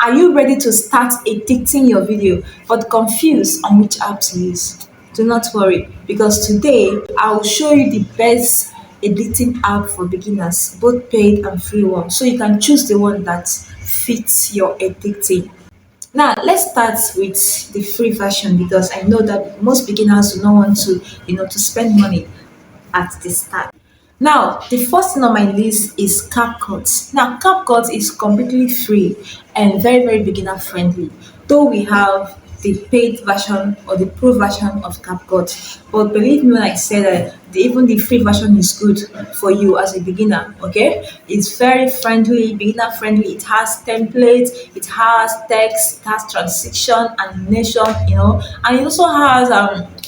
Are you ready to start editing your video but confused on which app to use? Do not worry, because today I will show you the best editing app for beginners, both paid and free one, so you can choose the one that fits your editing. Now let's start with the free version, because I know that most beginners do not want to spend money at the start. Now, the first thing on my list is CapCut. Now, CapCut is completely free and very, very beginner friendly. Though we have the paid version or the pro version of CapCut, but believe me when I say that even the free version is good for you as a beginner. Okay, it's very friendly, beginner friendly. It has templates, it has text, it has transition, animation, and it also has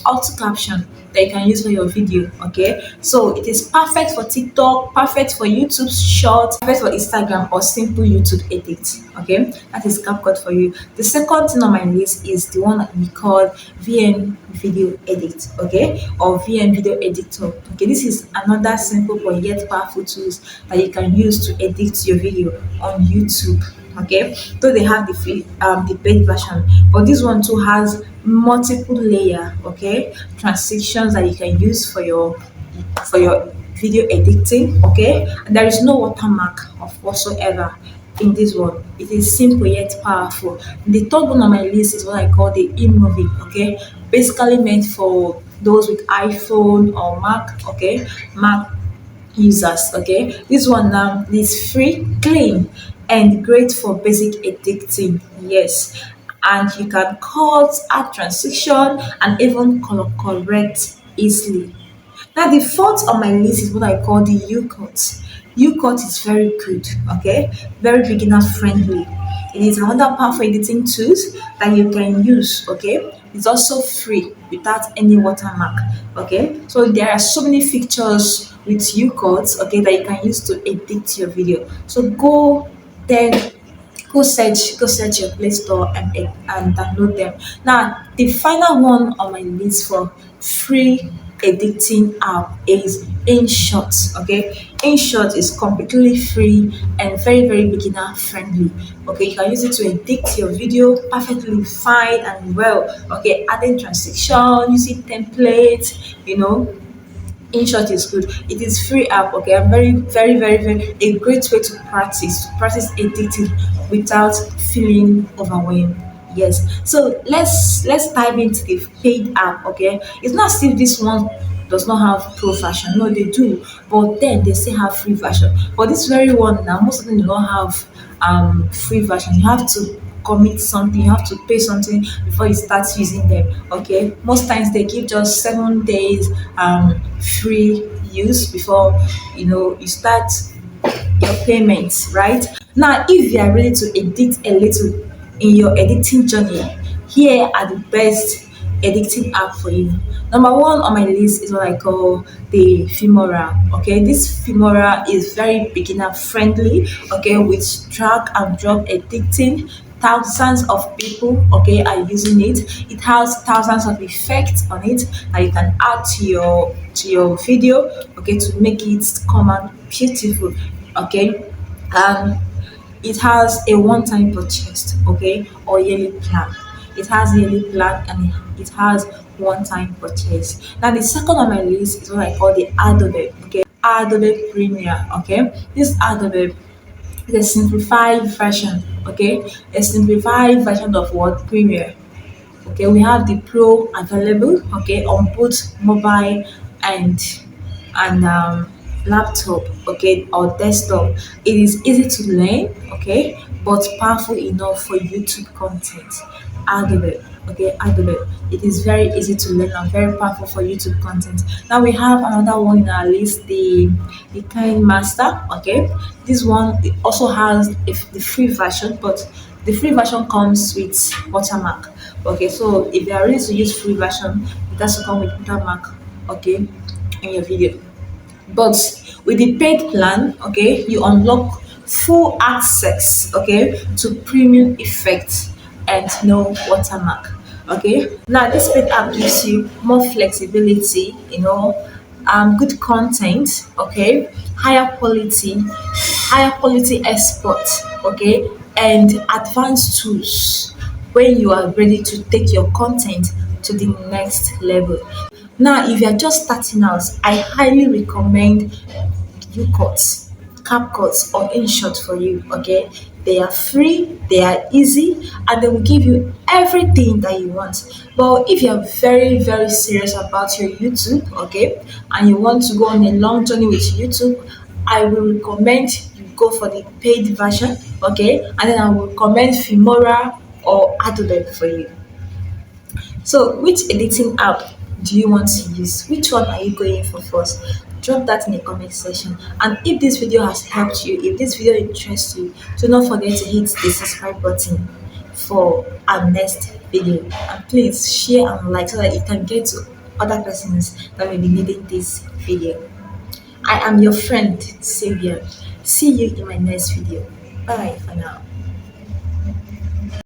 auto caption that you can use for your video. Okay, so it is perfect for TikTok, perfect for YouTube short, perfect for Instagram or simple YouTube edit. Okay, that is CapCut for you. The second thing on my list is the one that we call VN Video Edit. Okay, or VN Video Editor. Okay, this is another simple but yet powerful tools that you can use to edit your video on YouTube. Okay, so they have the free the paid version, but this one too has multiple layer, okay, transitions that you can use for your video editing. Okay, and there is no watermark of whatsoever in this one. It is simple yet powerful. The third one on my list is what I call the iMovie. Okay, basically meant for those with iPhone or Mac. Okay, Mac users. Okay, this one now is free, clean, and great for basic editing. Yes, and you can cut, add transition, and even color correct easily. Now, the fourth on my list is what I call the U-cut. U-cut is very good, okay, very beginner friendly. It is another powerful editing tools that you can use. Okay, it's also free without any watermark. Okay, so there are so many features with U-cuts, okay, that you can use to edit your video. So then go search your Play Store and download them. Now, the final one on my list for free editing app is InShot. Okay, InShot is completely free and very, very beginner friendly. Okay, you can use it to edit your video perfectly fine and well. Okay, adding transition, using templates, in short is good. It is free app. Okay, I'm very, very, very, very a great way to practice editing without feeling overwhelmed. Yes, so let's dive into the paid app. Okay, it's not as if this one does not have pro version. No, they do, but then they still have free version. But this very one now, most of them do not have free version. You have to commit something, you have to pay something before you start using them. Okay, most times they give just 7 days free use before you start your payments, right? Now, if you are ready to edit a little in your editing journey, here are the best editing app for you. Number one on my list is what I call the Filmora. Okay, this Filmora is very beginner friendly. Okay, with drag and drop editing. Thousands of people, okay, are using it. It has thousands of effects on it that you can add to your video, okay, to make it come out beautiful. Okay, um it has a one-time purchase, okay, or yearly plan. It has yearly plan and it has one-time purchase. Now, the second on my list is what I call the Adobe. Okay, Adobe Premiere. Okay, this Adobe is a simplified version. Okay, a simplified version of what Premiere. Okay, we have the Pro available. Okay, on both mobile and laptop, okay, or desktop. It is easy to learn, okay, but powerful enough for YouTube content. Adobe, okay, Adobe. It is very easy to learn and very powerful for YouTube content. Now we have another one in our list, the Kinemaster. Okay, this one it also has the free version, but the free version comes with watermark. Okay, so if you are ready to use free version, it has to come with watermark. Okay, in your video. But with the paid plan, okay, you unlock full access, okay, to premium effects and no watermark. Okay, now this paid app gives you more flexibility, good content, okay, higher quality export, okay, and advanced tools when you are ready to take your content to the next level. Now, if you are just starting out, I highly recommend UCuts, CapCuts, or InShot for you. Okay, they are free, they are easy, and they will give you everything that you want. But if you are very serious about your YouTube, okay, and you want to go on a long journey with YouTube, I will recommend you go for the paid version. Okay, and then I will recommend Filmora or Adobe for you. So, which editing app do you want to use? Which one are you going for first? Drop that in the comment section. And if this video has helped you, if this video interests you, do not forget to hit the subscribe button for our next video. And please share and like so that it can get to other persons that may be needing this video. I am your friend, Sylvia. See you in my next video. Bye for now.